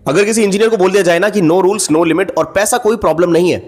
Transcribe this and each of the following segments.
अगर किसी इंजीनियर को बोल दिया जाए ना कि नो रूल्स नो लिमिट और पैसा कोई प्रॉब्लम नहीं है,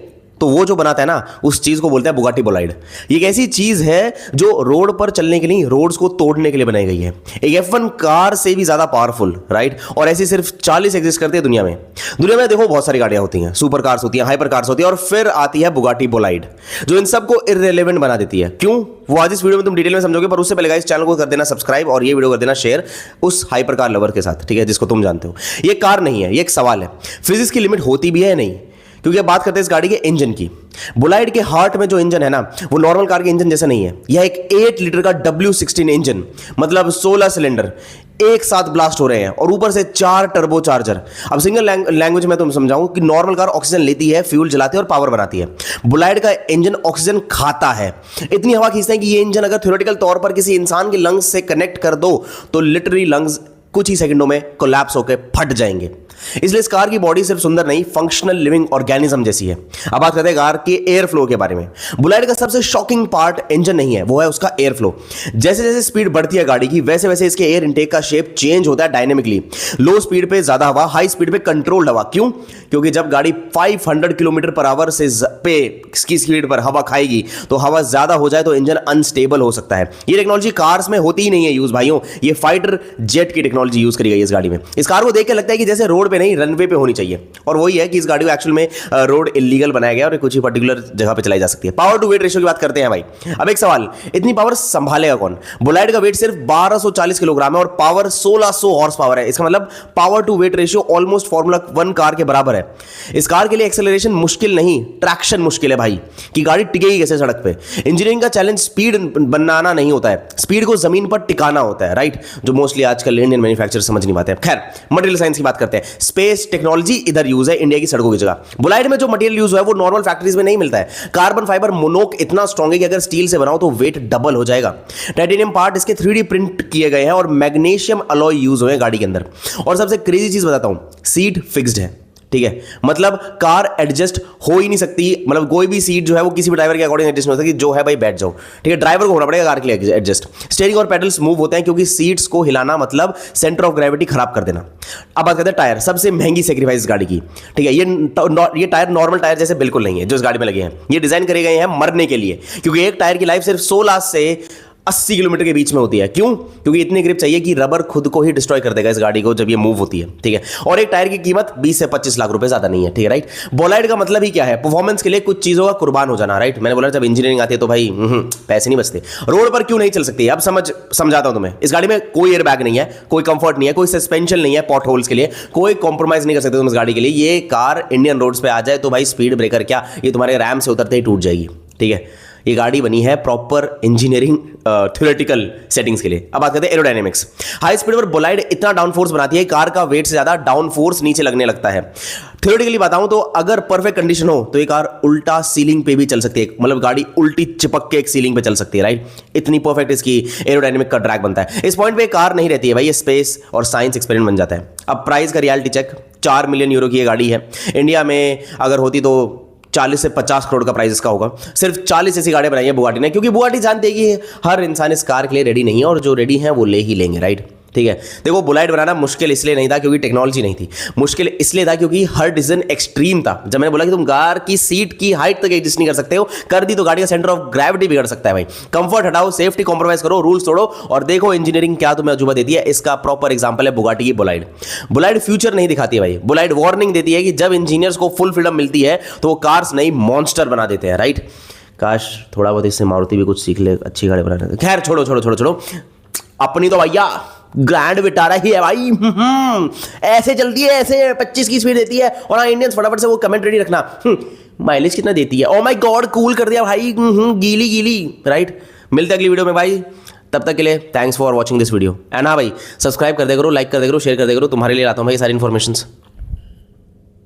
तो वो जो बनाता है ना उस चीज को बोलते हैं बुगाटी बोलाइड। ये एक ऐसी चीज है जो रोड पर चलने के लिए, रोड्स को तोड़ने के लिए बनाई गई है। एक F1 कार से भी ज्यादा पावरफुल, राइट। और ऐसी सिर्फ 40 एग्जिस्ट करती है दुनिया में। दुनिया में देखो बहुत सारी गाड़ियां होती हैं, सुपर कार्स होती हैं, हाइपर कार्स होती है, और फिर आती है बुगाटी बोलाइड जो इन सबको इररिलेवेंट बना देती है। क्यों, वो आज इस वीडियो में तुम डिटेल में समझोगे, पर उससे पहले गाइस चैनल को कर देना सब्सक्राइब और ये वीडियो कर देना शेयर उस हाइपर कार लवर के साथ, ठीक है, जिसको तुम जानते हो। ये कार नहीं है, ये एक सवाल है, फिजिक्स की लिमिट होती भी है या नहीं। क्योंकि अब बात करते हैं इस गाड़ी के इंजन की। बुलाइड के हार्ट में जो इंजन है ना, वो नॉर्मल कार के इंजन जैसा नहीं है। यह एक 8 लीटर का W16 इंजन, मतलब 16 सिलेंडर एक साथ ब्लास्ट हो रहे हैं, और ऊपर से 4 टर्बो चार्जर। अब सिंगल लैंग्वेज में तुम समझाऊं कि नॉर्मल कार ऑक्सीजन लेती है, फ्यूल जलाती है और पावर बनाती है। बुलाइड का इंजन ऑक्सीजन खाता है, इतनी हवा खींचता है कि ये इंजन अगर थ्योरेटिकल तौर पर किसी इंसान के लंग्स से कनेक्ट कर दो तो लिटरली लंग्स कुछ ही सेकंडों में कोलैप्स होकर फट जाएंगे। इसलिए इस कार की बॉडी सिर्फ सुंदर नहीं, फंक्शनल लिविंग ऑर्गेनिज्म जैसी है। अब बात करते हैं कार के एयर फ्लो के बारे में। बुलेट का सबसे शॉकिंग पार्ट इंजन नहीं है, वो है उसका एयर फ्लो। जैसे जैसे स्पीड बढ़ती है गाड़ी की, वैसे वैसे इसके एयर इनटेक का शेप चेंज होता है डायनेमिकली। लो स्पीड पे ज्यादा हवा, हाई स्पीड पे कंट्रोल्ड हवा। क्यों? क्योंकि जब गाड़ी 500 किलोमीटर पर आवर से पे की स्पीड पर हवा खाएगी तो हवा ज्यादा हो जाए तो इंजन अनस्टेबल हो सकता है। ये टेक्नोलॉजी कार्स में होती ही नहीं है यूज भाइयों, ये फाइटर जेट की टेक्नोलॉजी यूज करी गई है इस गाड़ी में। इस कार को देख के लगता है कि जैसे रोड पे नहीं, रनवे पे होनी चाहिए। और वही है कि इस गाड़ी को एक्चुअल में रोड इलीगल बनाया गया और कुछ ही पर्टिकुलर जगह पे चलाई जा सकती है। पावर टू वेट रेशियो की बात करते हैं भाई। अब एक सवाल, इतनी पावर संभालेगा कौन? बुलेट का वेट सिर्फ 1240 किलोग्राम है और पावर 1600 हॉर्स पावर है। इसका मतलब power to weight ratio almost formula 1 car के बराबर है। इस कार के लिए एक्सेलरेशन मुश्किल नहीं, ट्रैक्शन मुश्किल है भाई, कि गाड़ी टिकेगी कैसे सड़क पे। इंजीनियरिंग का चैलेंज स्पीड बनाना नहीं होता है, स्पीड को जमीन पर टिकाना होता है, राइट, जो मोस्टली आजकल इंडियन मैन्युफैक्चरर समझ नहीं पाते हैं। खैर, मटेरियल साइंस की बात करते हैं। स्पेस टेक्नोलॉजी इधर यूज है इंडिया की सड़कों की जगह। बुलेट में जो मटेरियल यूज है वो नॉर्मल फैक्ट्रीज में नहीं मिलता है। कार्बन फाइबर मोनोक इतना स्ट्रॉन्ग है कि अगर स्टील से बनाओ तो वेट डबल हो जाएगा। टाइटेनियम पार्ट इसके 3D प्रिंट किए गए हैं और मैग्नीशियम अलॉय यूज हुए गाड़ी के अंदर। और सबसे क्रेजी चीज बताता हूं, सीट फिक्स्ड है, ठीक है, मतलब कार एडजस्ट हो ही नहीं सकती। मतलब कोई भी सीट जो है वो किसी भी ड्राइवर के अकॉर्डिंग एडजस्ट नहीं हो सकती, जो है भाई बैठ जाओ, ठीक है, ड्राइवर को होना पड़ेगा कार के लिए एडजस्ट। स्टीयरिंग और पेडल्स मूव होते हैं क्योंकि सीट्स को हिलाना मतलब सेंटर ऑफ ग्रेविटी खराब कर देना। अब बात करते हैं टायर, सबसे महंगी सेक्रीफाइस गाड़ी की, ठीक है। ये टायर नॉर्मल टायर जैसे बिल्कुल नहीं है जो इस गाड़ी में लगे हैं। ये डिजाइन करे गए हैं मरने के लिए, क्योंकि एक टायर की लाइफ सिर्फ 16 से 80 किलोमीटर के बीच में होती है। क्यों? क्योंकि इतनी ग्रिप चाहिए कि रबर खुद को ही डिस्ट्रॉय कर देगा इस गाड़ी को जब ये मूव होती है, ठीक है। और एक टायर की कीमत 20 से 25 लाख रुपए ज्यादा नहीं है, ठीक है, राइट। बोलाइड का मतलब ही क्या है? परफॉर्मेंस के लिए कुछ चीजों का कुर्बान हो जाना, राइट। मैंने बोला जब इंजीनियरिंग आती है तो भाई पैसे नहीं बचते। रोड पर क्यों नहीं चल सकती? अब समझाता हूं तुम्हें। इस गाड़ी में कोई एयर बैग नहीं है, कोई कंफर्ट नहीं है, कोई सस्पेंशन नहीं है पॉट होल्स के लिए, कोई कॉम्प्रोमाइज नहीं कर सकते तुम इस गाड़ी के लिए। ये कार इंडियन रोड्स पे आ जाए तो भाई स्पीड ब्रेकर क्या, ये तुम्हारे रैम से उतरते ही टूट जाएगी, ठीक है। ये गाड़ी बनी है प्रॉपर इंजीनियरिंग थ्योरेटिकल सेटिंग्स के लिए। अब बात करते हैं एरोडायनेमिक्स। हाई स्पीड पर बोलाइड इतना डाउन फोर्स बनाती है, कार का वेट से ज्यादा डाउन फोर्स नीचे लगने लगता है। थ्योरेटिकली बताऊं तो अगर परफेक्ट कंडीशन हो तो ये कार उल्टा सीलिंग पे भी चल सकती है, मतलब गाड़ी उल्टी चिपक के एक सीलिंग पे चल सकती है, राइट। इतनी परफेक्ट इसकी एरोडायनेमिक का ड्रैग बनता है। इस पॉइंट पे कार नहीं रहती है भाई, ये स्पेस और साइंस एक्सपेरिमेंट बन जाता है। अब प्राइस का रियलिटी चेक, 4 मिलियन यूरो की ये गाड़ी है। इंडिया में अगर होती तो 40 से 50 करोड़ का प्राइस इसका होगा। सिर्फ 40 ऐसी गाड़ियां बनाई है बुगाटी ने, क्योंकि बुगाटी जानते हैं कि हर इंसान इस कार के लिए रेडी नहीं है, और जो रेडी है वो ले ही लेंगे, राइट, ठीक है। देखो, बुलेट बनाना मुश्किल इसलिए नहीं था क्योंकि टेक्नोलॉजी नहीं थी, मुश्किल इसलिए था क्योंकि हर डिसीजन एक्सट्रीम था। जब मैंने बोला कि तुम कार की सीट की हाइट तक एडजस्ट नहीं कर सकते हो, कर दी तो गाड़ी का सेंटर ऑफ ग्रेविटी बिगड़ सकता है भाई। कंफर्ट हटाओ, सेफ्टी कॉम्प्रोमाइज करो, रूल्स तोड़ो, और देखो इंजीनियरिंग क्या तुम्हें अजूबा देती है। इसका प्रॉपर एग्जांपल है बुगाटी की बुलाइड। बुलाइड फ्यूचर नहीं दिखाती है भाई, बुलाइड वार्निंग देती है कि जब इंजीनियर्स को फुल फ्रीडम मिलती है तो वो कार्स नहीं मॉन्स्टर बना देते हैं, राइट। काश थोड़ा बहुत इससे मारुति भी कुछ सीख ले, अच्छी गाड़ी बनाने। खैर छोड़ो, अपनी तो भैया ग्रैंड विटारा ही है भाई। ऐसे चलती है, ऐसे 25 की स्पीड देती है। और हाँ, इंडियंस फटाफट से वो कमेंट रेडी रखना, माइलेज कितना देती है? ओ माय गॉड, कूल कर दिया भाई, गीली, राइट। मिलते हैं अगली वीडियो में भाई, तब तक के लिए thanks for watching this video. And हाँ भाई, सब्सक्राइब कर दे करो, लाइक कर दे करो, शेयर कर दे करो, तुम्हारे लिए लाता हूँ भाई सारी इन्फॉर्मेशन।